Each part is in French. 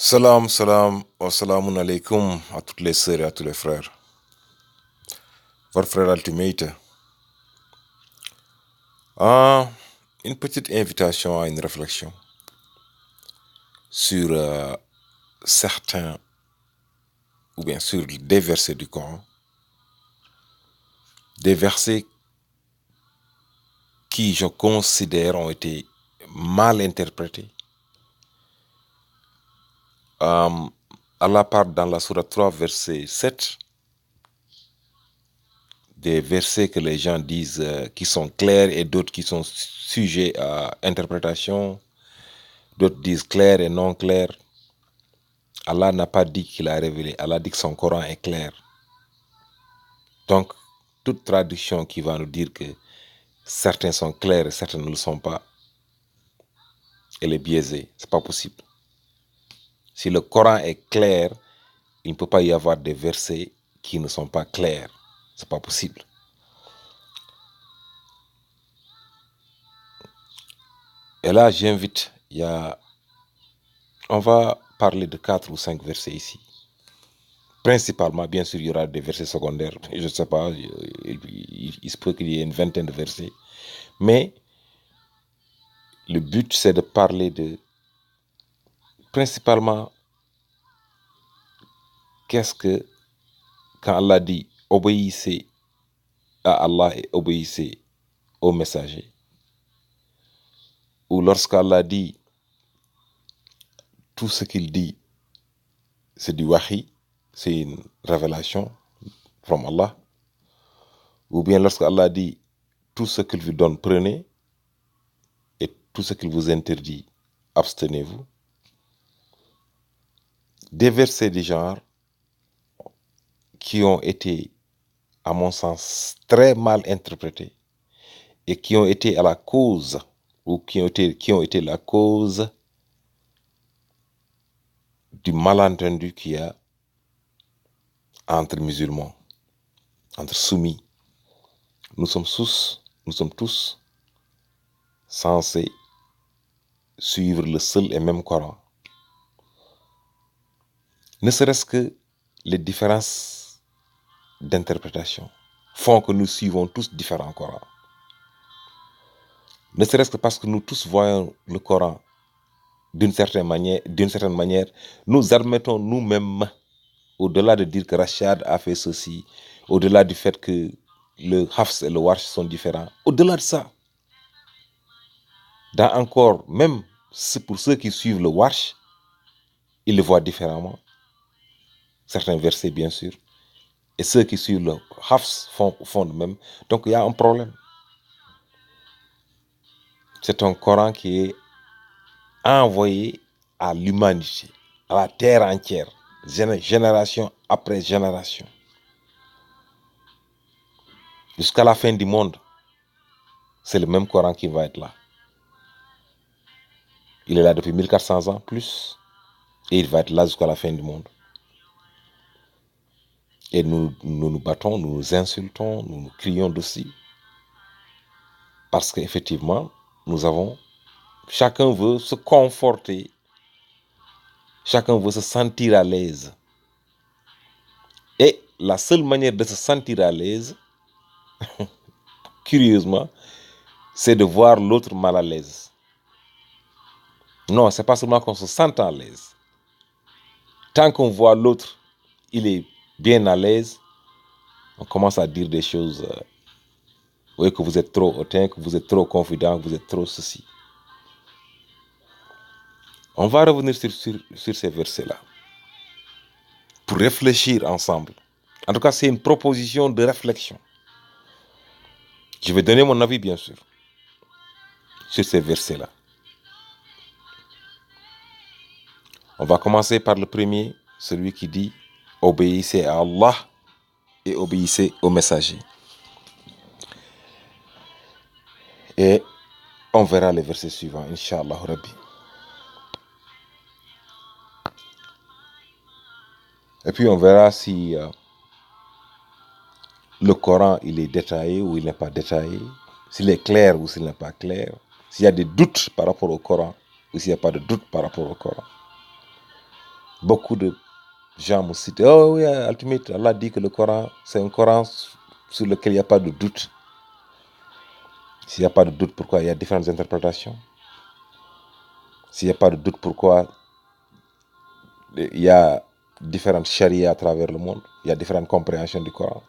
Salam, salam, wa salamun alaikum à toutes les sœurs et à tous les frères. Votre frère Ultimate. Ah, une petite invitation à une réflexion sur certains, ou bien sur des versets du Coran, des versets qui, je considère, ont été mal interprétés. Allah parle dans la Sourate 3, verset 7, des versets que les gens disent qui sont clairs et d'autres qui sont sujets à interprétation. D'autres disent clair et non clair. Allah n'a pas dit qu'il a révélé. Allah dit que son Coran est clair. Donc, toute traduction qui va nous dire que certains sont clairs et certains ne le sont pas, elle est biaisée. C'est pas possible. Si le Coran est clair, il ne peut pas y avoir des versets qui ne sont pas clairs. C'est pas possible. Et là, j'invite, on va parler de 4 ou 5 versets ici. Principalement, bien sûr, il y aura des versets secondaires. Je ne sais pas, il se peut qu'il y ait une vingtaine de versets. Mais le but, c'est de parler de, principalement, qu'est-ce que, quand Allah dit, obéissez à Allah et obéissez au messager. Ou lorsqu'Allah dit, tout ce qu'il dit, c'est du wahi, c'est une révélation from Allah. Ou bien lorsqu'Allah dit, tout ce qu'il vous donne, prenez, et tout ce qu'il vous interdit, abstenez-vous. Des versets du genre qui ont été, à mon sens, très mal interprétés et qui ont été à la cause, ou qui ont été la cause du malentendu qu'il y a entre musulmans, entre soumis. Nous sommes tous censés suivre le seul et même Coran. Ne serait-ce que les différences d'interprétation font que nous suivons tous différents Corans. Ne serait-ce que parce que nous tous voyons le Coran d'une certaine manière, nous admettons nous-mêmes, au-delà de dire que Rachad a fait ceci, au-delà du fait que le Hafs et le Warsh sont différents, au-delà de ça, même pour ceux qui suivent le Warsh, ils le voient différemment. Certains versets, bien sûr. Et ceux qui suivent le Hafs font de même. Donc il y a un problème. C'est un Coran qui est envoyé à l'humanité, à la terre entière, génération après génération. Jusqu'à la fin du monde, c'est le même Coran qui va être là. Il est là depuis 1400 ans, plus, et il va être là jusqu'à la fin du monde. Et nous nous battons, nous nous insultons, nous nous crions dessus. Parce qu'effectivement, chacun veut se conforter, chacun veut se sentir à l'aise. Et la seule manière de se sentir à l'aise, curieusement, c'est de voir l'autre mal à l'aise. Non, c'est pas seulement qu'on se sente à l'aise. Tant qu'on voit l'autre, il est bien à l'aise, on commence à dire des choses. Oui, que vous êtes trop hautain, que vous êtes trop confident, que vous êtes trop ceci. On va revenir sur ces versets-là pour réfléchir ensemble. En tout cas, c'est une proposition de réflexion. Je vais donner mon avis, bien sûr, sur ces versets-là. On va commencer par le premier, celui qui dit « Obéissez à Allah et obéissez au messager ». Et on verra les versets suivants, Inch'Allah Rabbi. Et puis on verra si le Coran il est détaillé ou il n'est pas détaillé, s'il est clair ou s'il n'est pas clair, s'il y a des doutes par rapport au Coran ou s'il n'y a pas de doute par rapport au Coran. Beaucoup de gens me citent, oh oui, Ultimate, Allah dit que le Coran, c'est un Coran sur lequel il n'y a pas de doute. S'il n'y a pas de doute, pourquoi il y a différentes interprétations? S'il n'y a pas de doute, pourquoi il y a différentes charia à travers le monde? Il y a différentes compréhensions du Coran.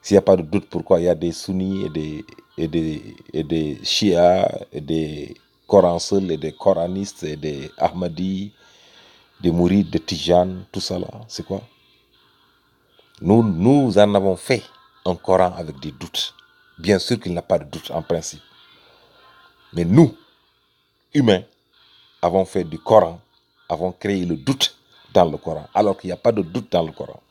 S'il n'y a pas de doute, pourquoi il y a des sunnis et des chiites, et des Corans seuls, et des coranistes, et des ahmadis, des mourides, des tijanes, tout ça là, c'est quoi? Nous en avons fait un Coran avec des doutes. Bien sûr qu'il n'y a pas de doute en principe. Mais nous, humains, avons fait du Coran, avons créé le doute dans le Coran, alors qu'il n'y a pas de doute dans le Coran.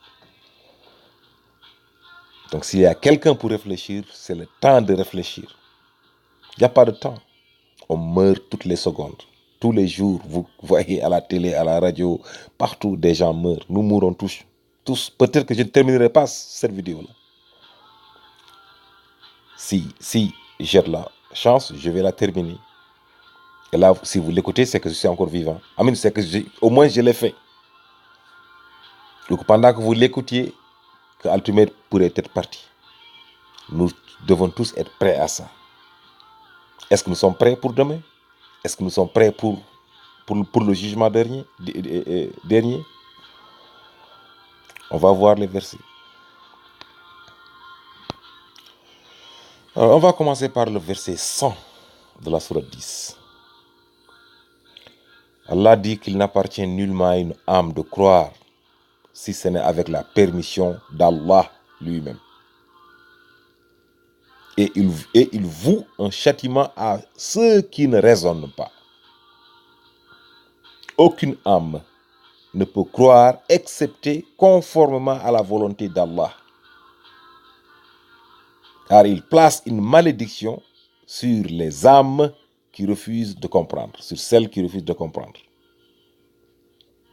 Donc s'il y a quelqu'un pour réfléchir, c'est le temps de réfléchir. Il n'y a pas de temps. On meurt toutes les secondes. Tous les jours, vous voyez à la télé, à la radio, partout, des gens meurent. Nous mourrons tous. Tous. Peut-être que je ne terminerai pas cette vidéo-là. Si j'ai de la chance, je vais la terminer. Et là, si vous l'écoutez, c'est que je suis encore vivant. Amen, c'est que au moins je l'ai fait. Donc pendant que vous l'écoutiez, que Ultimate pourrait être parti. Nous devons tous être prêts à ça. Est-ce que nous sommes prêts pour demain? Est-ce que nous sommes prêts pour le jugement dernier? On va voir les versets. Alors, on va commencer par le verset 100 de la sourate 10. Allah dit qu'il n'appartient nullement à une âme de croire si ce n'est avec la permission d'Allah lui-même. Et il voue un châtiment à ceux qui ne raisonnent pas. Aucune âme ne peut croire excepté conformément à la volonté d'Allah. Car il place une malédiction sur les âmes qui refusent de comprendre, sur celles qui refusent de comprendre.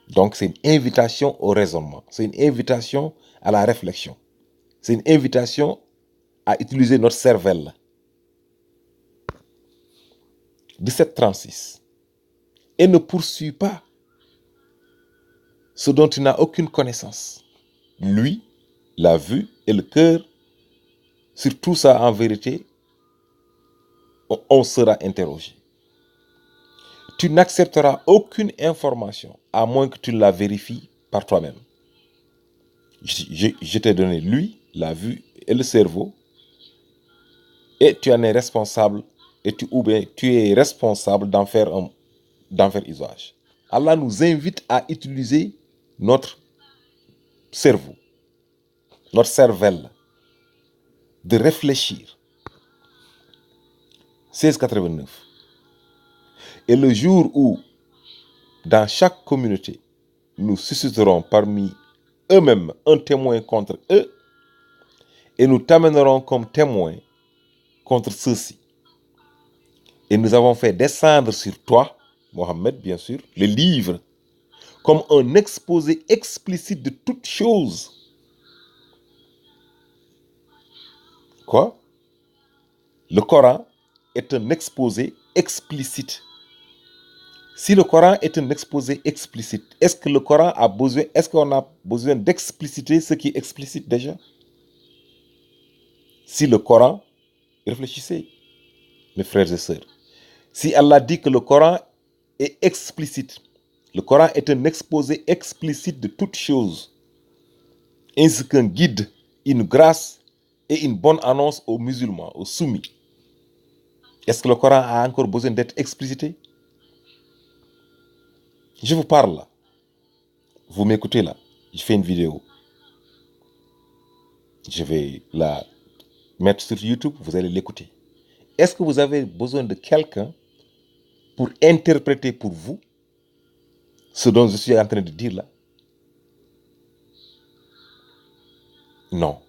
Donc c'est une invitation au raisonnement, c'est une invitation à la réflexion, c'est une invitation à utiliser notre cervelle. 17:36. Et ne poursuis pas ce dont tu n'as aucune connaissance. Lui, la vue et le cœur, sur tout ça en vérité, on sera interrogé. Tu n'accepteras aucune information à moins que tu la vérifies par toi-même. Je t'ai donné lui, la vue et le cerveau, et tu en es responsable, ou bien tu es responsable d'en faire usage. Allah nous invite à utiliser notre cerveau, notre cervelle, de réfléchir. 16:89. Et le jour où, dans chaque communauté, nous susciterons parmi eux-mêmes un témoin contre eux, et nous t'amènerons comme témoin contre ceux-ci. Et nous avons fait descendre sur toi, Mohammed, bien sûr, le livre, comme un exposé explicite de toutes choses. Quoi? Le Coran est un exposé explicite. Si le Coran est un exposé explicite, est-ce que le Coran a besoin, est-ce qu'on a besoin d'expliciter ce qui est explicite déjà? Si le Coran, réfléchissez, mes frères et sœurs, si Allah dit que le Coran est explicite, le Coran est un exposé explicite de toutes choses, ainsi qu'un guide, une grâce et une bonne annonce aux musulmans, aux soumis. Est-ce que le Coran a encore besoin d'être explicité? Je vous parle là. Vous m'écoutez là. Je fais une vidéo. Je vais la mettre sur YouTube, vous allez l'écouter. Est-ce que vous avez besoin de quelqu'un pour interpréter pour vous ce dont je suis en train de dire là? Non.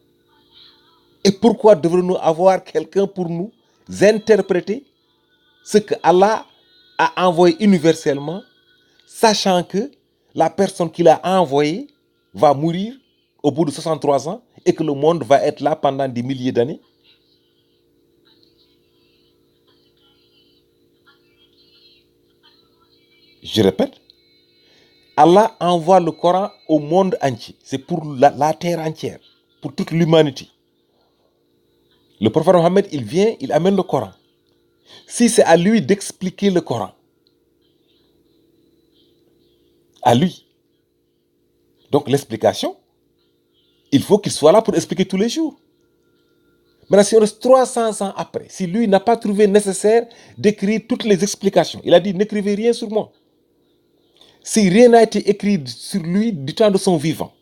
Et pourquoi devrions-nous avoir quelqu'un pour nous interpréter ce que Allah a envoyé universellement, sachant que la personne qu'il a envoyé va mourir au bout de 63 ans et que le monde va être là pendant des milliers d'années? Je répète, Allah envoie le Coran au monde entier. C'est pour la terre entière, pour toute l'humanité. Le prophète Mohammed, il vient, il amène le Coran. Si c'est à lui d'expliquer le Coran, à lui. Donc l'explication, il faut qu'il soit là pour expliquer tous les jours. Maintenant, si on reste 300 ans après, si lui n'a pas trouvé nécessaire d'écrire toutes les explications, il a dit n'écrivez rien sur moi. Si rien n'a été écrit sur lui du temps de son vivant,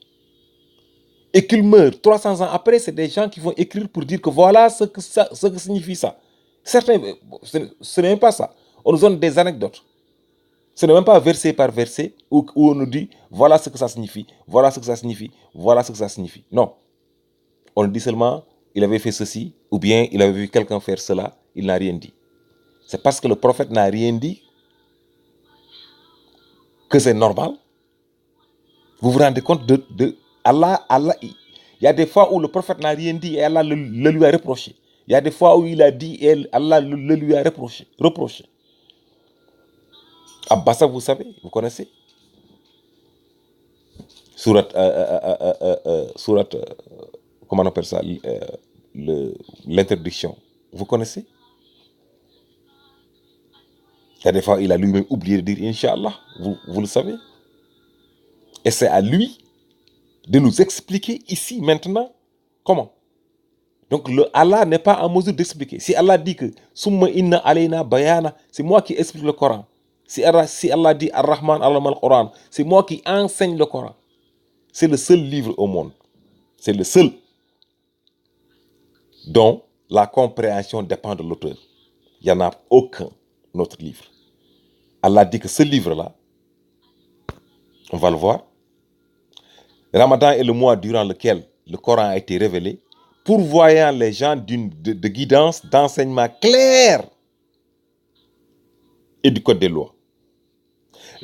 et qu'il meurt 300 ans après, c'est des gens qui vont écrire pour dire que voilà ce que signifie ça. Certains, ce n'est même pas ça. On nous donne des anecdotes. Ce n'est même pas verset par verset où on nous dit voilà ce que ça signifie, voilà ce que ça signifie, voilà ce que ça signifie. Non. On nous dit seulement il avait fait ceci, ou bien il avait vu quelqu'un faire cela, il n'a rien dit. C'est parce que le prophète n'a rien dit que c'est normal. Vous vous rendez compte de Allah, il y a des fois où le prophète n'a rien dit et Allah le lui a reproché. Il y a des fois où il a dit et Allah le lui a reproché. Abbasa, vous savez, vous connaissez. Surat, comment on appelle ça, l'interdiction. Vous connaissez. Il y a des fois, il a lui-même oublié de dire Inch'Allah. Vous le savez. Et c'est à lui de nous expliquer ici, maintenant, comment. Donc, Allah n'est pas en mesure d'expliquer. Si Allah dit que Summa inna alayna bayana, c'est moi qui explique le Coran. Si Allah dit Ar-Rahman allama al-Quran, c'est moi qui enseigne le Coran. C'est le seul livre au monde. C'est le seul dont la compréhension dépend de l'auteur. Il n'y en a aucun autre livre. Allah dit que ce livre-là, on va le voir. Ramadan est le mois durant lequel le Coran a été révélé, pourvoyant les gens de guidance, d'enseignement clair et du code des lois.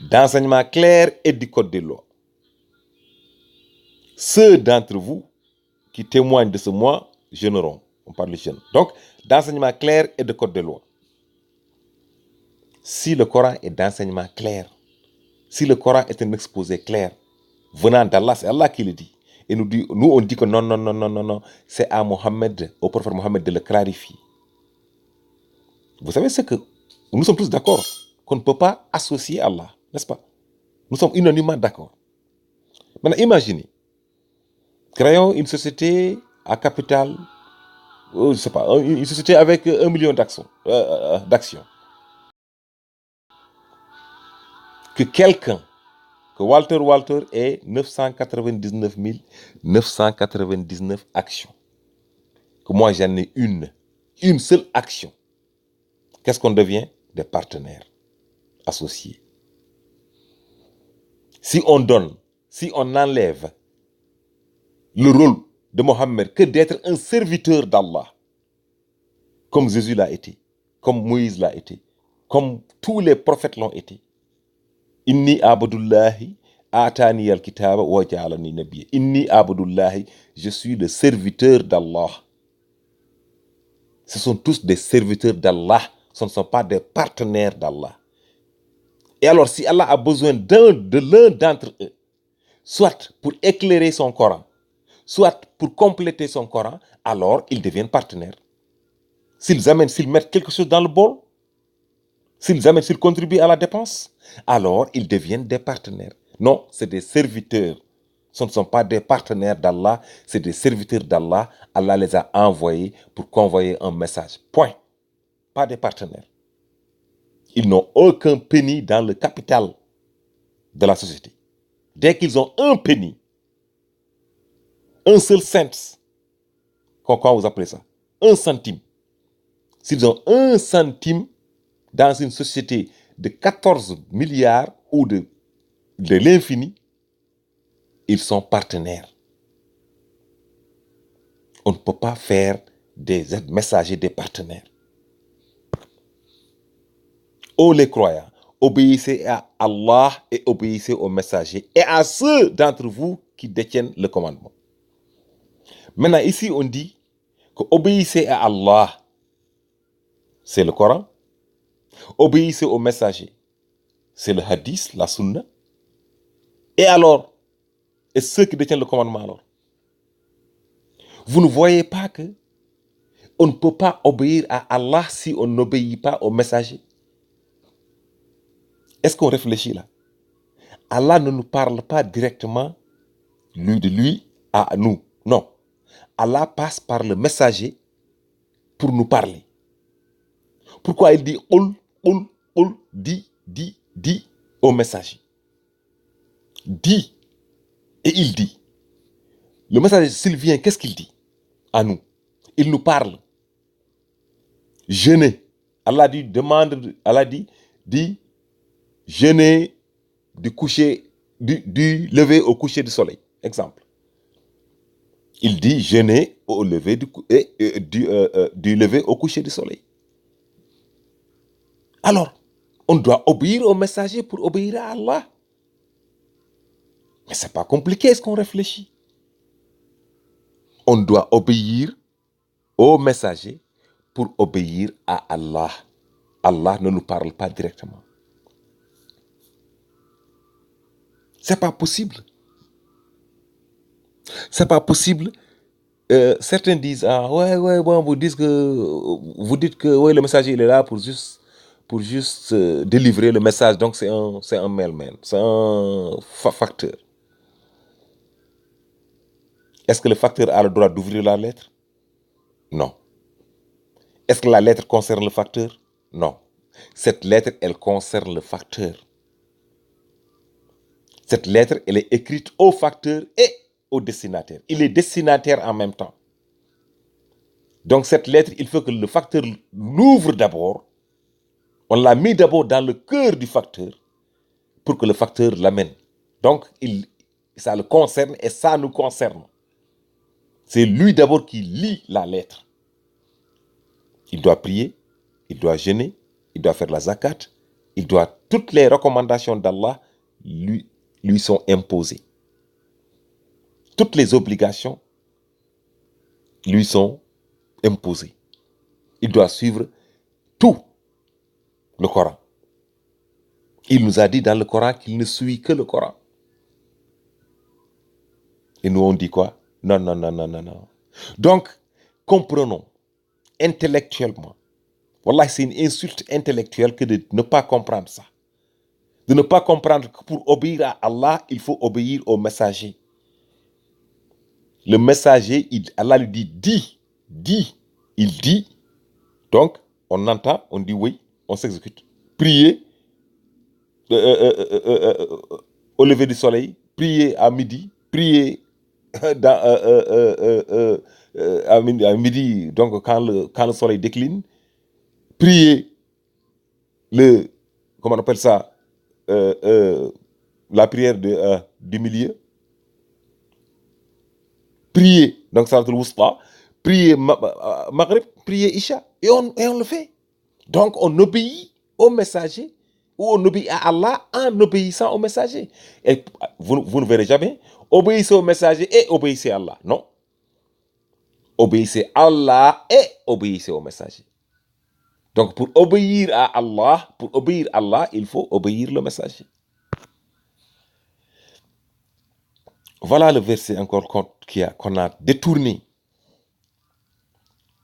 D'enseignement clair et du code des lois. Ceux d'entre vous qui témoignent de ce mois jeûneront. On parle de jeûne. Donc, d'enseignement clair et de code des lois. Si le Coran est d'enseignement clair, si le Coran est un exposé clair, venant d'Allah, c'est Allah qui le dit. Et nous, on dit que non, c'est à Mohammed, au prophète Mohammed de le clarifier. Vous savez ce que nous sommes tous d'accord qu'on ne peut pas associer Allah, n'est-ce pas? Nous sommes unanimement d'accord. Maintenant, imaginez, créons une société à capital, je ne sais pas, une société avec 1 million d'actions. Que quelqu'un, que Walter ait 999 999 actions. Que moi j'en ai une seule action. Qu'est-ce qu'on devient? Des partenaires associés. Si on donne, si on enlève le rôle de Mohammed que d'être un serviteur d'Allah, comme Jésus l'a été, comme Moïse l'a été, comme tous les prophètes l'ont été. Inni abadullahi atani al-kitaba wa ja'alani nabiyya. Inni abadullahi, je suis le serviteur d'Allah. Ce sont tous des serviteurs d'Allah, ce ne sont pas des partenaires d'Allah. Et alors, si Allah a besoin de l'un d'entre eux, soit pour éclairer son Coran, soit pour compléter son Coran, alors ils deviennent partenaires. S'ils mettent quelque chose dans le bol, s'ils contribuent à la dépense, alors ils deviennent des partenaires. Non, c'est des serviteurs. Ce ne sont pas des partenaires d'Allah, c'est des serviteurs d'Allah. Allah les a envoyés pour convoyer un message. Point. Pas des partenaires. Ils n'ont aucun penny dans le capital de la société. Dès qu'ils ont un penny, un seul cent, comment vous appelez ça? Un centime. S'ils ont un centime dans une société de 14 milliards ou de l'infini, ils sont partenaires. On ne peut pas faire des messagers des partenaires. Ô les croyants, obéissez à Allah et obéissez aux messagers et à ceux d'entre vous qui détiennent le commandement. Maintenant, ici, on dit que obéissez à Allah, c'est le Coran. Obéissez aux messagers, c'est le hadith, la sunna. Et alors, et ceux qui détiennent le commandement alors, vous ne voyez pas que on ne peut pas obéir à Allah si on n'obéit pas au messager? Est-ce qu'on réfléchit là? Allah ne nous parle pas directement, lui de lui, à nous. Non. Allah passe par le messager pour nous parler. Pourquoi il dit dit au messager? Dit. Et il dit. Le messager, s'il vient, qu'est-ce qu'il dit à nous? Il nous parle. Jeûnez. Allah dit, Allah dit, jeûnez du du lever au coucher du soleil. Exemple. Il dit jeûner au lever du lever au coucher du soleil. Alors, on doit obéir au messager pour obéir à Allah. Mais c'est pas compliqué, est-ce qu'on réfléchit? On doit obéir au messager pour obéir à Allah. Allah ne nous parle pas directement. C'est pas possible. C'est pas possible. Certains disent, ah ouais, bon, vous dites que ouais, le messager il est là pour juste délivrer le message. Donc c'est un mailman, c'est un facteur. Est-ce que le facteur a le droit d'ouvrir la lettre? Non. Est-ce que la lettre concerne le facteur? Non. Cette lettre, elle concerne le facteur. Cette lettre, elle est écrite au facteur et au destinataire. Il est destinataire en même temps. Donc cette lettre, il faut que le facteur l'ouvre d'abord. On l'a mis d'abord dans le cœur du facteur pour que le facteur l'amène. Donc ça le concerne et ça nous concerne. C'est lui d'abord qui lit la lettre. Il doit prier, il doit jeûner, il doit faire la zakat, toutes les recommandations d'Allah lui sont imposées. Toutes les obligations lui sont imposées. Il doit suivre tout le Coran. Il nous a dit dans le Coran qu'il ne suit que le Coran. Et nous on dit quoi? Non. Donc, comprenons intellectuellement. Wallah, c'est une insulte intellectuelle que de ne pas comprendre ça. De ne pas comprendre que pour obéir à Allah, il faut obéir au messager. Le messager, Allah lui dit, il dit. Donc, on entend, on dit oui, on s'exécute. Prier au lever du soleil, prier à midi, prier à midi, donc quand le soleil décline, prier comment on appelle ça, la prière du milieu, prier, donc ça le wusta, prier Maghrib, prier Isha, et on le fait. Donc on obéit au messager, ou on obéit à Allah en obéissant au messager. Et vous ne verrez jamais, obéissez au messager et obéissez à Allah. Non. Obéissez à Allah et obéissez au messager. Donc pour obéir à Allah, il faut obéir le messager. Voilà le verset encore qu'on a détourné.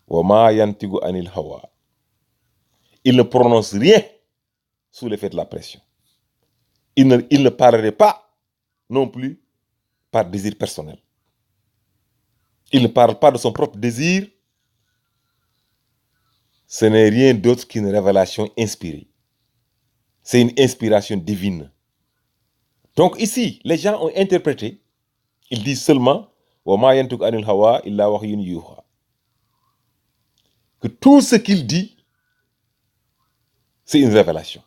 Wama yantigu anil hawa. Il ne prononce rien sous l'effet de la pression. Il ne parlerait pas non plus par désir personnel. Il ne parle pas de son propre désir. Ce n'est rien d'autre qu'une révélation inspirée. C'est une inspiration divine. Donc ici, les gens ont interprété, ils disent seulement que tout ce qu'il dit, c'est une révélation.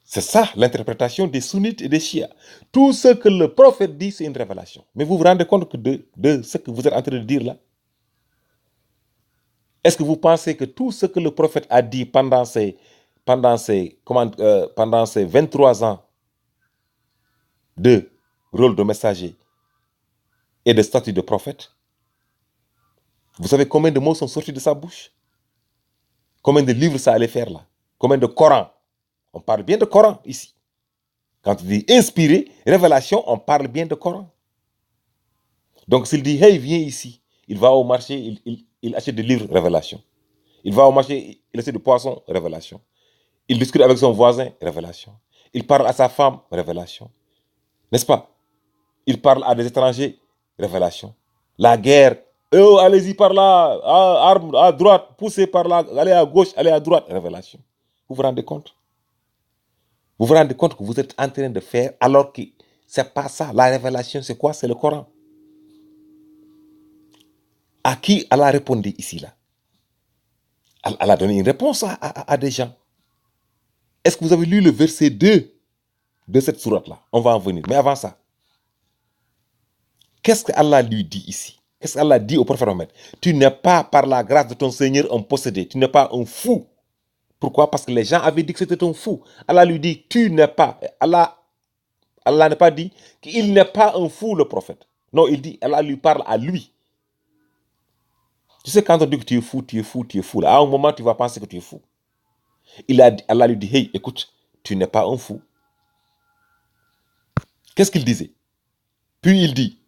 C'est ça l'interprétation des sunnites et des chiites. Tout ce que le prophète dit, c'est une révélation. Mais vous vous rendez compte de ce que vous êtes en train de dire là? Est-ce que vous pensez que tout ce que le prophète a dit pendant ces 23 ans de rôle de messager et de statut de prophète, vous savez combien de mots sont sortis de sa bouche? Combien de livres ça allait faire là? Combien de Corans? On parle bien de Coran ici. Quand il dit inspiré, révélation, on parle bien de Coran. Donc s'il dit, hey, viens ici, il va au marché, il achète des livres, révélation. Il va au marché, il achète du poisson, révélation. Il discute avec son voisin, révélation. Il parle à sa femme, révélation. N'est-ce pas? Il parle à des étrangers, révélation. La guerre, oh, allez-y par là, arme à droite, poussez par là, allez à gauche, allez à droite, révélation. Vous vous rendez compte? Vous vous rendez compte que vous êtes en train de faire alors que c'est pas ça. La révélation, c'est quoi? C'est le Coran. À qui Allah a répondu ici, là? Allah a donné une réponse à des gens. Est-ce que vous avez lu le verset 2 de cette sourate-là? On va en venir. Mais avant ça, qu'est-ce que Allah lui dit ici? Qu'est-ce qu'Allah dit au prophète Mohammed? Tu n'es pas, par la grâce de ton Seigneur, un possédé. Tu n'es pas un fou. Pourquoi? Parce que les gens avaient dit que c'était un fou. Allah lui dit, tu n'es pas. Allah n'a pas dit qu'il n'est pas un fou, le prophète. Non, il dit, Allah lui parle à lui. Tu sais, quand on dit que tu es fou, tu es fou, tu es fou, là, à un moment, tu vas penser que tu es fou. Allah lui dit, hey, écoute, tu n'es pas un fou. Qu'est-ce qu'il disait? Puis il dit,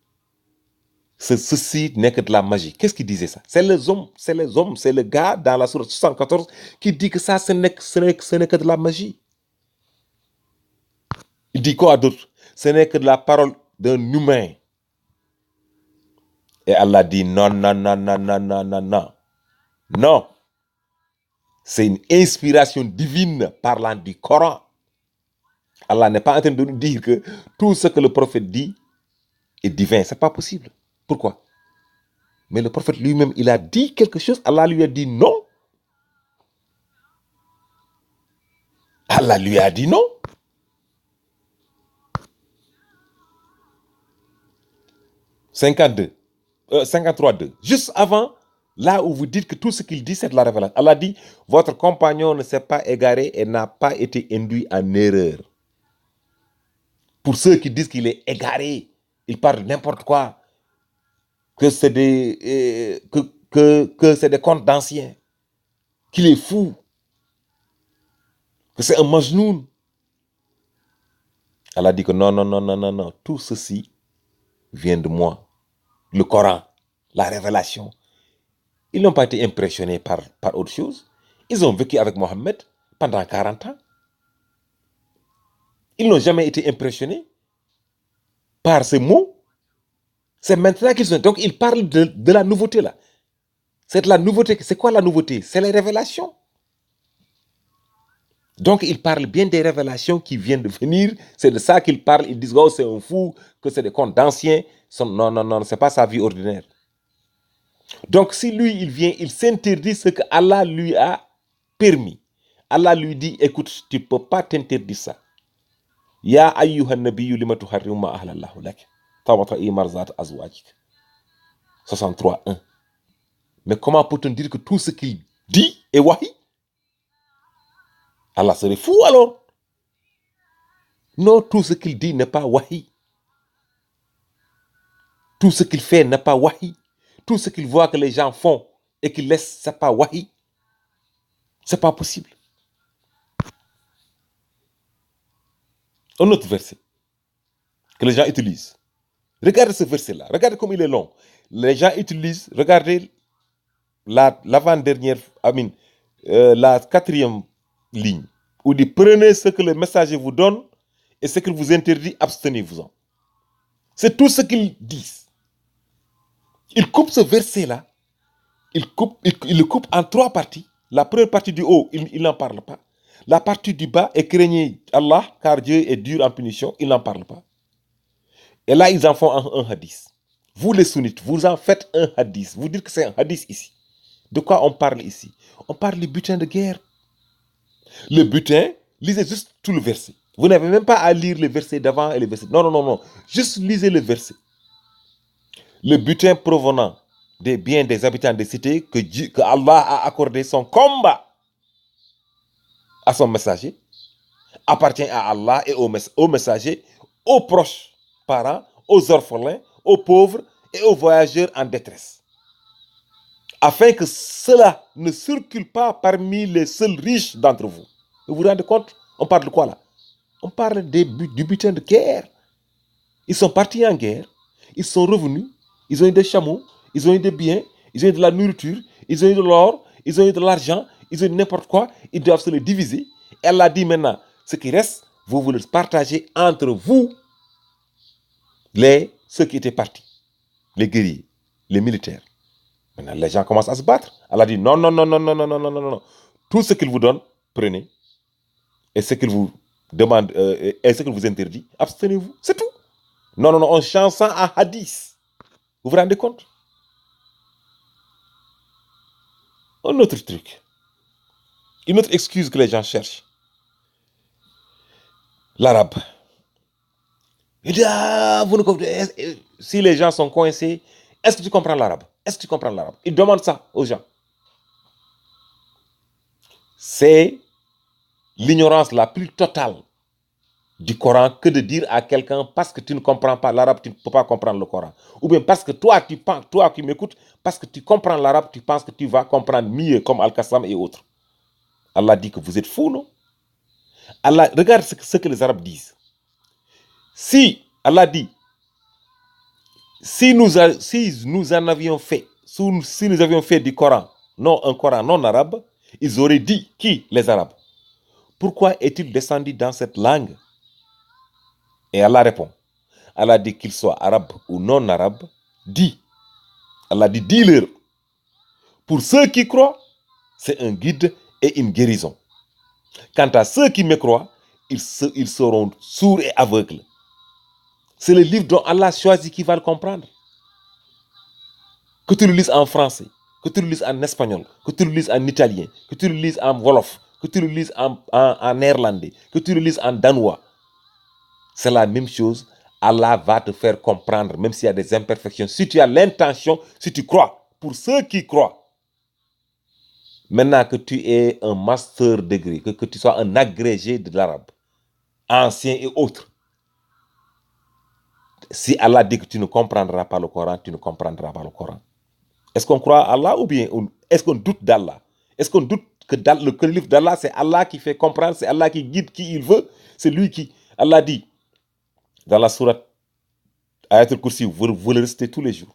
ceci n'est que de la magie. Qu'est-ce qu'il disait ça? C'est les hommes, c'est le gars dans la sourate 74 qui dit que ça, ce n'est que de la magie. Il dit quoi d'autre? Ce n'est que de la parole d'un humain. Et Allah dit non, non, non, non, non, non, non, non. Non. C'est une inspiration divine parlant du Coran. Allah n'est pas en train de nous dire que tout ce que le prophète dit est divin. Ce n'est pas possible. Pourquoi? Mais le prophète lui-même, il a dit quelque chose. Allah lui a dit non. Allah lui a dit non. « 53.2. Juste avant, là où vous dites que tout ce qu'il dit, c'est de la révélation. Allah dit, votre compagnon ne s'est pas égaré et n'a pas été induit en erreur. Pour ceux qui disent qu'il est égaré, il parle n'importe quoi, que c'est des, que c'est des contes d'anciens, qu'il est fou, que c'est un majnoun. Allah dit que non, non, non, non, non, non, tout ceci vient de moi. Le Coran, la révélation. Ils n'ont pas été impressionnés par autre chose. Ils ont vécu avec Mohammed pendant 40 ans. Ils n'ont jamais été impressionnés par ces mots. C'est maintenant qu'ils sont... Donc, ils parlent de la nouveauté, là. C'est de la nouveauté. C'est quoi la nouveauté? C'est les révélations. Donc, ils parlent bien des révélations qui viennent de venir. C'est de ça qu'ils parlent. Ils disent, oh, c'est un fou, que c'est des contes d'anciens. Non, non, non, c'est pas sa vie ordinaire. Donc, si lui, il vient, il s'interdit ce que Allah lui a permis. Allah lui dit, écoute, tu ne peux pas t'interdire ça. Ya ayyuhan nabiyyu lima tuharrimu ma ahlallahu lak. Tawata'i marzat azwajik. 63.1. Mais comment peut-on dire que tout ce qu'il dit est wahi? Allah serait fou alors? Non, tout ce qu'il dit n'est pas wahi. Tout ce qu'il fait n'est pas wahi. Tout ce qu'il voit que les gens font et qu'il laisse, ce n'est pas wahi. Ce n'est pas possible. Un autre verset que les gens utilisent. Regardez ce verset-là. Regardez comme il est long. Les gens utilisent, regardez l'avant-dernière, la 4e ligne, où dit prenez ce que le messager vous donne et ce qu'il vous interdit, abstenez-vous-en. C'est tout ce qu'ils disent. Ils coupent ce verset-là, ils le coupent en 3 parties. La première partie du haut, il n'en parle pas. La partie du bas, et craignez Allah, car Dieu est dur en punition, il n'en parle pas. Et là, ils en font un hadith. Vous les sunnites, vous en faites un hadith. Vous dites que c'est un hadith ici. De quoi on parle ici? On parle du butin de guerre. Le butin, lisez juste tout le verset. Vous n'avez même pas à lire les versets d'avant et les versets. Non, non, non, non. Juste lisez le verset. Le butin provenant des biens des habitants des cités que Allah a accordé son combat à son messager appartient à Allah et au messager, aux proches parents, aux orphelins, aux pauvres et aux voyageurs en détresse. Afin que cela ne circule pas parmi les seuls riches d'entre vous. Vous vous rendez compte? On parle de quoi là? On parle du butin de guerre. Ils sont partis en guerre, ils sont revenus, ils ont eu des chameaux, ils ont eu des biens, ils ont eu de la nourriture, ils ont eu de l'or, ils ont eu de l'argent, ils ont eu n'importe quoi, ils doivent se le diviser. Elle a dit maintenant, ce qui reste, vous le partagez entre vous, ceux qui étaient partis, les guerriers, les militaires. Maintenant, les gens commencent à se battre. Elle a dit non, non, non, non, non, non, non, non, non, non. Tout ce qu'il vous donne, prenez. Et ce qu'il vous demande, et ce qu'il vous interdit, abstenez-vous. C'est tout. Non, non, non, on change ça en hadith. Vous vous rendez compte? Un autre truc. Une autre excuse que les gens cherchent. L'arabe. Il dit, ah, vous ne comprenez. Si les gens sont coincés, est-ce que tu comprends l'arabe? Est-ce que tu comprends l'arabe? Ils demandent ça aux gens. C'est l'ignorance la plus totale du Coran que de dire à quelqu'un parce que tu ne comprends pas l'arabe, tu ne peux pas comprendre le Coran. Ou bien parce que toi qui m'écoutes, parce que tu comprends l'arabe, tu penses que tu vas comprendre mieux comme Al-Qassam et autres. Allah dit que vous êtes fous, non? Allah, regarde ce que les Arabes disent. Si, Allah dit, si nous en avions fait, si nous avions fait du Coran, non un Coran non arabe, ils auraient dit, qui? Les Arabes. Pourquoi est-il descendu dans cette langue? Et Allah répond. Allah dit qu'il soit arabe ou non arabe, dit. Allah dit, dis-leur. Pour ceux qui croient, c'est un guide et une guérison. Quant à ceux qui me croient, ils seront sourds et aveugles. C'est le livre dont Allah choisit qui va le comprendre. Que tu le lises en français, que tu le lises en espagnol, que tu le lises en italien, que tu le lises en wolof, que tu le lises en néerlandais, que tu le lises en danois. C'est la même chose. Allah va te faire comprendre, même s'il y a des imperfections. Si tu as l'intention, si tu crois, pour ceux qui croient, maintenant que tu es un master degré, que tu sois un agrégé de l'arabe, ancien et autres, si Allah dit que tu ne comprendras pas le Coran, tu ne comprendras pas le Coran. Est-ce qu'on croit à Allah ou bien est-ce qu'on doute d'Allah? Est-ce qu'on doute que le livre d'Allah, c'est Allah qui fait comprendre, c'est Allah qui guide qui il veut, c'est lui qui... Allah dit, dans la sourate Ayat al-Kursi, vous le récitez tous les jours.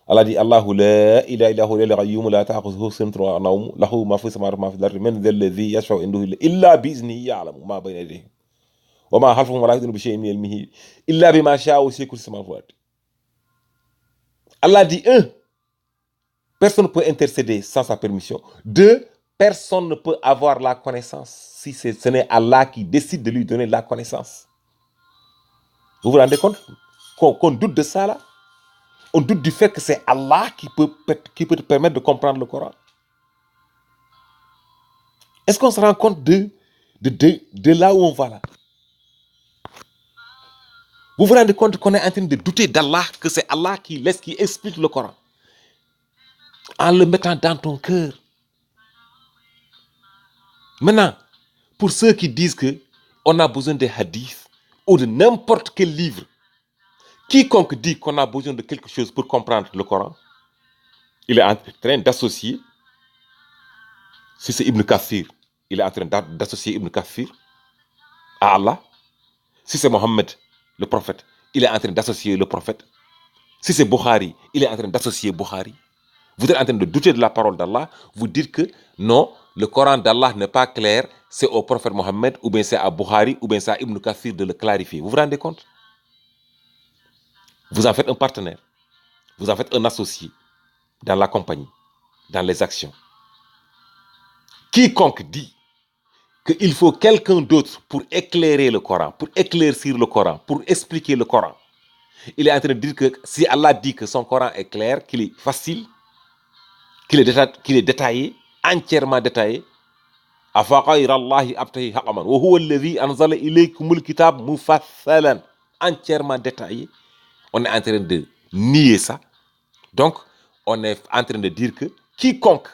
Allah dit, Allahu la ilaha illa huwa al-qayyum la ta'khudhuhu sinatun wa la nawm lahu ma fi samawati wa ma fi al-ardi man dhal ladhi yashfa'u indahu illa bi idhnihi ya'lamu ma bayna yadayhi wa ma khalfahum wa la yuhituna bi shay'in min ilmihi illa bima sha'a wasi'a kursiyuhu samawati. Allah dit, personne ne peut intercéder sans sa permission. 2, personne ne peut avoir la connaissance si ce n'est Allah qui décide de lui donner la connaissance. Vous vous rendez compte qu'on doute de ça là? On doute du fait que c'est Allah qui peut te permettre de comprendre le Coran. Est-ce qu'on se rend compte de là où on va là? Vous vous rendez compte qu'on est en train de douter d'Allah, que c'est Allah qui explique le Coran en le mettant dans ton cœur. Maintenant, pour ceux qui disent qu'on a besoin des hadiths ou de n'importe quel livre, quiconque dit qu'on a besoin de quelque chose pour comprendre le Coran, il est en train d'associer, si c'est Ibn Kathir, il est en train d'associer Ibn Kathir à Allah. Si c'est Mohammed, le prophète, il est en train d'associer le prophète. Si c'est Bukhari, il est en train d'associer Bukhari. Vous êtes en train de douter de la parole d'Allah, vous dites que non, le Coran d'Allah n'est pas clair, c'est au prophète Mohammed, ou bien c'est à Bukhari, ou bien c'est à Ibn Kathir de le clarifier. Vous vous rendez compte? Vous en faites un partenaire, vous en faites un associé dans la compagnie, dans les actions. Quiconque dit qu'il faut quelqu'un d'autre pour éclairer le Coran, pour éclaircir le Coran, pour expliquer le Coran, il est en train de dire que si Allah dit que son Coran est clair, qu'il est facile, qu'il est détaillé, entièrement détaillé, entièrement détaillé, on est en train de nier ça. Donc, on est en train de dire que quiconque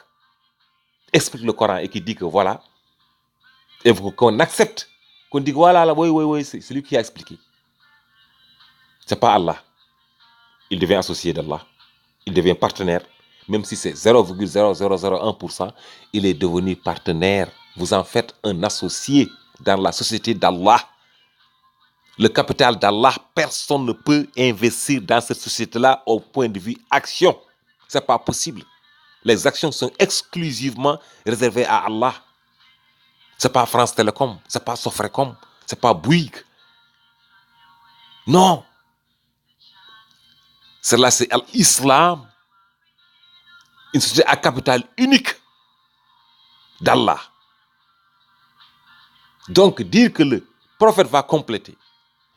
explique le Coran et qui dit que voilà, et qu'on accepte, qu'on dit voilà, oui, c'est lui qui a expliqué. C'est pas Allah. Il devient associé d'Allah. Il devient partenaire. Même si c'est 0,0001%, il est devenu partenaire vous en faites un associé dans la société d'Allah. Le capital d'Allah, personne ne peut investir dans cette société-là au point de vue action. Ce n'est pas possible. Les actions sont exclusivement réservées à Allah. Ce n'est pas France Télécom, ce n'est pas Sofrecom, ce n'est pas Bouygues. Non. Cela, c'est l'islam. Une société à capital unique d'Allah. Donc, dire que le prophète va compléter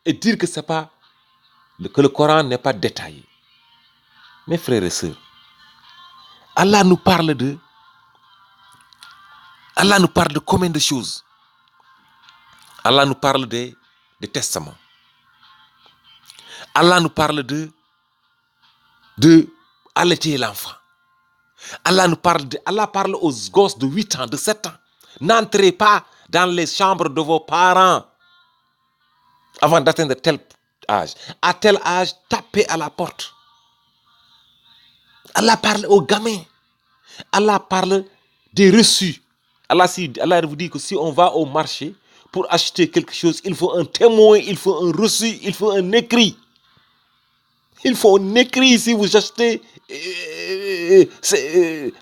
et dire que c'est pas que le Coran n'est pas détaillé. Mes frères et sœurs, Allah nous parle de combien de choses? Allah nous parle des testaments. Allah nous parle de allaiter l'enfant. Allah parle aux gosses de 8 ans, de 7 ans. N'entrez pas dans les chambres de vos parents avant d'atteindre tel âge. À tel âge, tapez à la porte. Allah parle aux gamins. Allah parle des reçus. Allah vous dit que si on va au marché pour acheter quelque chose, il faut un témoin, il faut un reçu, il faut un écrit. Il faut un écrit si vous achetez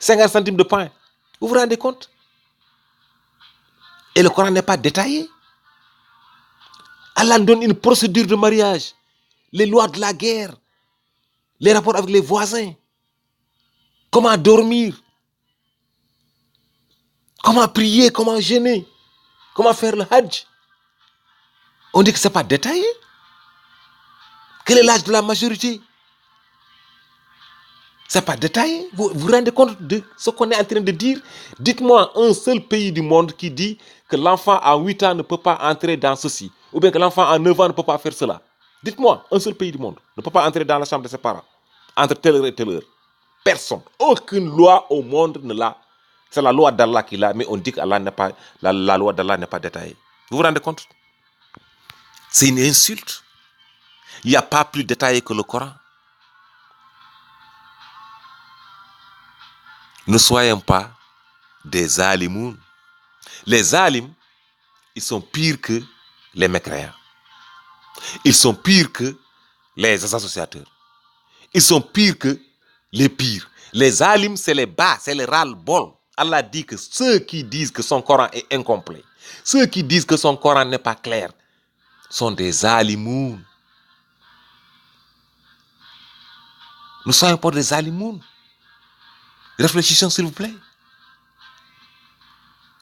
50 centimes de pain. Vous vous rendez compte? Et le Coran n'est pas détaillé. Allah donne une procédure de mariage, les lois de la guerre, les rapports avec les voisins, comment dormir, comment prier, comment jeûner, comment faire le hajj. On dit que ce n'est pas détaillé. Quel est l'âge de la majorité? Ce n'est pas détaillé. Vous vous rendez compte de ce qu'on est en train de dire? Dites-moi un seul pays du monde qui dit que l'enfant à 8 ans ne peut pas entrer dans ceci. Ou bien que l'enfant à 9 ans ne peut pas faire cela. Dites-moi, un seul pays du monde ne peut pas entrer dans la chambre de ses parents. Entre telle heure et telle heure. Personne. Aucune loi au monde ne l'a. C'est la loi d'Allah qui l'a, mais on dit que la loi d'Allah n'est pas détaillée. Vous vous rendez compte? C'est une insulte. Il n'y a pas plus détaillé que le Coran. Ne soyons pas des zalimoun. Les zalims, ils sont pires que les mécréants. Ils sont pires que les associateurs. Ils sont pires que les pires. Les zalims, c'est les bas, c'est les ras-le-bol. Allah dit que ceux qui disent que son Coran est incomplet, ceux qui disent que son Coran n'est pas clair, sont des zalimoun. Ne soyons pas des zalimoun. Réfléchissons, s'il vous plaît.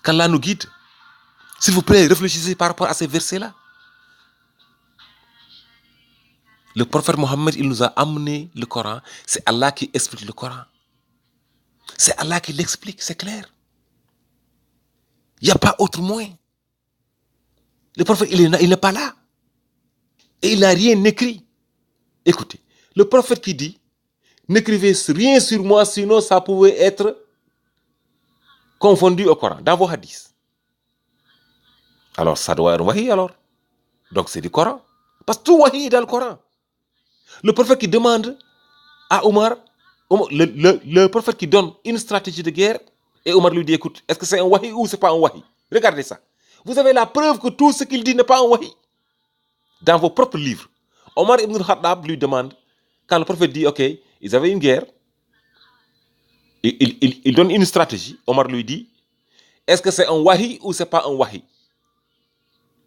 Qu'Allah nous guide. S'il vous plaît, réfléchissez par rapport à ces versets-là. Le prophète Mohammed, il nous a amené le Coran. C'est Allah qui explique le Coran. C'est Allah qui l'explique, c'est clair. Il n'y a pas autre moyen. Le prophète, il n'est pas là. Et il n'a rien écrit. Écoutez, le prophète qui dit, n'écrivez rien sur moi, sinon ça pouvait être confondu au Coran, dans vos hadiths. Alors, ça doit être wahi alors. Donc, c'est du Coran. Parce que tout wahi est dans le Coran. Le prophète qui demande à Omar, le prophète qui donne une stratégie de guerre, et Omar lui dit, écoute, est-ce que c'est un wahi ou c'est pas un wahi? Regardez ça. Vous avez la preuve que tout ce qu'il dit n'est pas un wahi. Dans vos propres livres. Omar ibn al-Khattab lui demande, quand le prophète dit, ok, ils avaient une guerre, il donne une stratégie. Omar lui dit, est-ce que c'est un wahi ou c'est pas un wahi?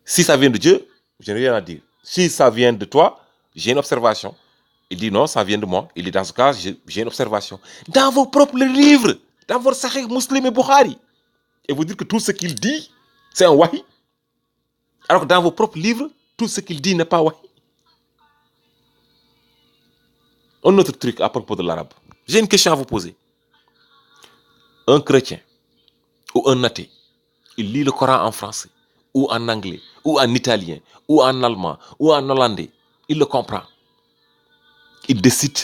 Si ça vient de Dieu, je n'ai rien à dire. Si ça vient de toi, j'ai une observation. Il dit non, ça vient de moi. Il dit dans ce cas, j'ai une observation. Dans vos propres livres, dans votre Sahih Muslim et Bukhari. Et vous dites que tout ce qu'il dit, c'est un wahi. Alors que dans vos propres livres, tout ce qu'il dit n'est pas wahi. Un autre truc à propos de l'arabe. J'ai une question à vous poser. Un chrétien ou un athée, il lit le Coran en français, ou en anglais, ou en italien, ou en allemand, ou en hollandais. Il le comprend. Il décide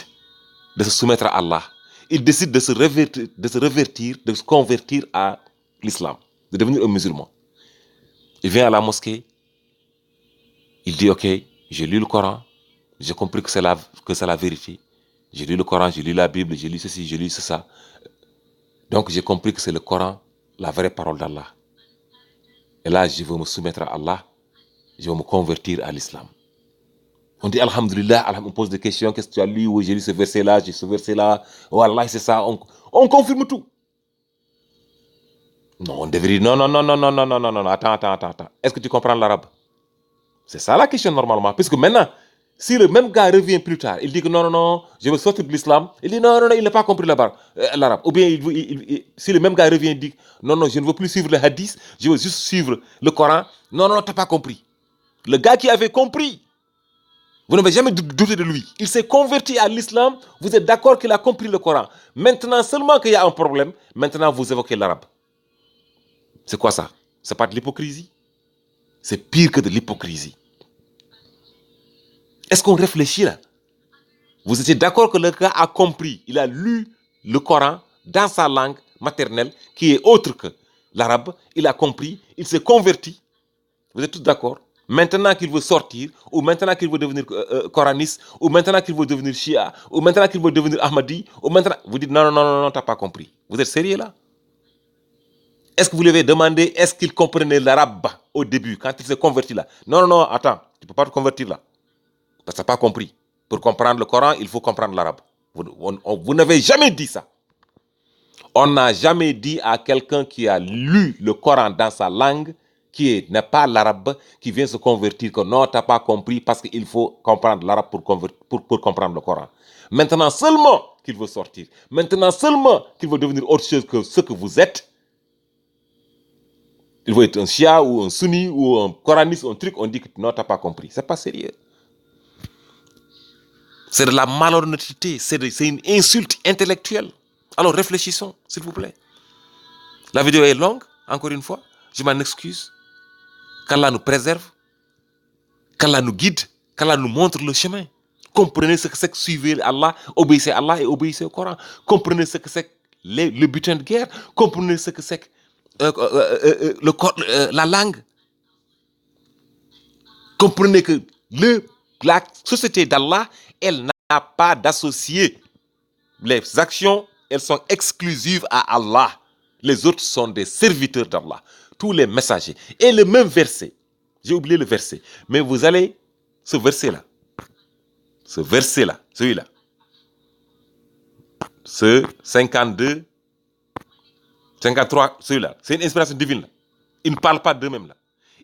de se soumettre à Allah. Il décide de se revertir, de se convertir à l'islam, de devenir un musulman. Il vient à la mosquée. Il dit, ok, j'ai lu le Coran. J'ai compris que c'est la vérité. J'ai lu le Coran, j'ai lu la Bible, j'ai lu ceci, j'ai lu ça. Donc j'ai compris que c'est le Coran, la vraie parole d'Allah. Et là, je veux me soumettre à Allah, je veux me convertir à l'islam. On dit Alhamdulillah, on pose des questions, qu'est-ce que tu as lu? Oui, j'ai lu ce verset-là, j'ai ce verset-là. Wallah, c'est ça, on confirme tout. Non, on devrait dire non, non, non, non, non, non, non, non, non, attends. Est-ce que tu comprends l'arabe? C'est ça la question normalement. Puisque maintenant, si le même gars revient plus tard, il dit que non, non, non, je veux sortir de l'islam, il dit non, non, non, il n'a pas compris l'arabe. Ou bien si le même gars revient et dit non, non, je ne veux plus suivre le hadith, je veux juste suivre le Coran, non, non, tu n'as pas compris. Le gars qui avait compris, vous n'avez jamais douté de lui. Il s'est converti à l'islam, vous êtes d'accord qu'il a compris le Coran. Maintenant seulement qu'il y a un problème, maintenant vous évoquez l'arabe. C'est quoi ça? C'est pas de l'hypocrisie? C'est pire que de l'hypocrisie. Est-ce qu'on réfléchit là? Vous étiez d'accord que le gars a compris, il a lu le Coran dans sa langue maternelle, qui est autre que l'arabe, il a compris, il s'est converti. Vous êtes tous d'accord? Maintenant qu'il veut sortir, ou maintenant qu'il veut devenir coraniste, ou maintenant qu'il veut devenir Shia, ou maintenant qu'il veut devenir Ahmadi, ou maintenant... Vous dites non, non, non, non, non, t'as pas compris. Vous êtes sérieux là? Est-ce que vous lui avez demandé, est-ce qu'il comprenait l'arabe au début, quand il s'est converti là? Non, non, non, attends, tu ne peux pas te convertir là. Parce que tu n'as pas compris. Pour comprendre le Coran, il faut comprendre l'arabe. Vous n'avez jamais dit ça. On n'a jamais dit à quelqu'un qui a lu le Coran dans sa langue, qui n'est pas l'arabe, qui vient se convertir, que non, tu n'as pas compris parce qu'il faut comprendre l'arabe pour comprendre le Coran. Maintenant seulement qu'il veut sortir, maintenant seulement qu'il veut devenir autre chose que ce que vous êtes, il veut être un Shia ou un Sunni ou un coraniste ou un truc, on dit que non, tu n'as pas compris. C'est pas sérieux. C'est de la malhonnêteté, c'est une insulte intellectuelle. Alors réfléchissons, s'il vous plaît. La vidéo est longue, encore une fois. Je m'en excuse. Qu'Allah nous préserve, qu'Allah nous guide, qu'Allah nous montre le chemin. Comprenez ce que c'est que suivre Allah, obéissez à Allah et obéissez au Coran. Comprenez ce que c'est que le butin de guerre. Comprenez ce que c'est que la langue. Comprenez que la société d'Allah, elle n'a pas d'associés. Les actions, elles sont exclusives à Allah. Les autres sont des serviteurs d'Allah. Tous les messagers. Et le même verset. J'ai oublié le verset. Mais vous allez, ce verset-là, celui-là, ce 52, 53, celui-là, c'est une inspiration divine. Là. Il ne parle pas d'eux-mêmes. Là.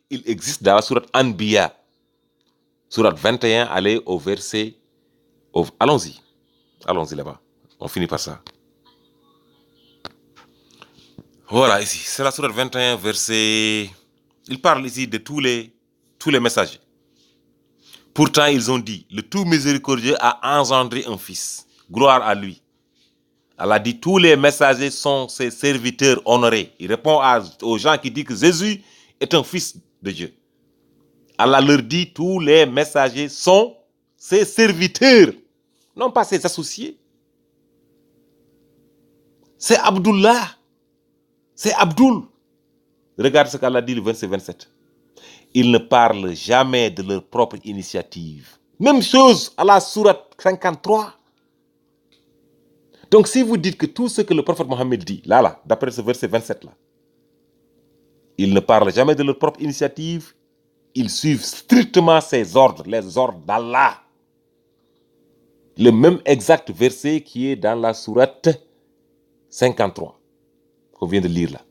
Il existe dans la sourate Anbiya. Sourate 21, allez au verset... Allons-y. Allons-y là-bas. On finit par ça. Voilà, ici, c'est la sourate 21, verset... Il parle ici de tous les messagers. Pourtant, ils ont dit, le tout miséricordieux a engendré un fils. Gloire à lui. Allah dit, tous les messagers sont ses serviteurs honorés. Il répond aux gens qui disent que Jésus est un fils de Dieu. Allah leur dit, tous les messagers sont ses serviteurs, non pas ses associés. C'est Abdullah. C'est Abdul. Regarde ce qu'Allah dit le verset 27. Ils ne parlent jamais de leur propre initiative. Même chose à la sourate 53. Donc si vous dites que tout ce que le prophète Mohammed dit, là, d'après ce verset 27 là, ils ne parlent jamais de leur propre initiative, ils suivent strictement ses ordres, les ordres d'Allah. Le même exact verset qui est dans la sourate 53, qu'on vient de lire là.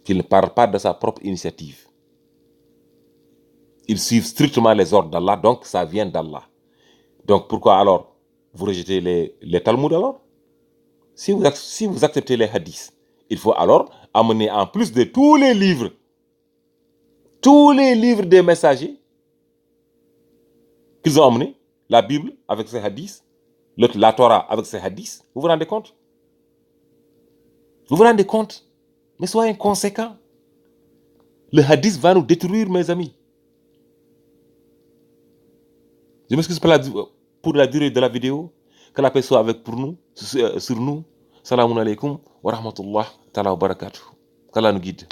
Qu'il ne parle pas de sa propre initiative. Ils suivent strictement les ordres d'Allah, donc ça vient d'Allah. Donc pourquoi alors vous rejetez les Talmuds alors? Si vous acceptez les hadiths, il faut alors amener en plus de tous les livres des messagers qu'ils ont amenés, la Bible avec ses hadiths, la Torah avec ses hadiths. Vous vous rendez compte? Vous vous rendez compte? Mais soyez conséquents. Le hadith va nous détruire, mes amis. Je m'excuse pour la durée de la vidéo. Que la paix soit avec sur nous. Salamun alaikum wa rahmatullah ta'ala wa barakatuh. Qu'Allah nous guide.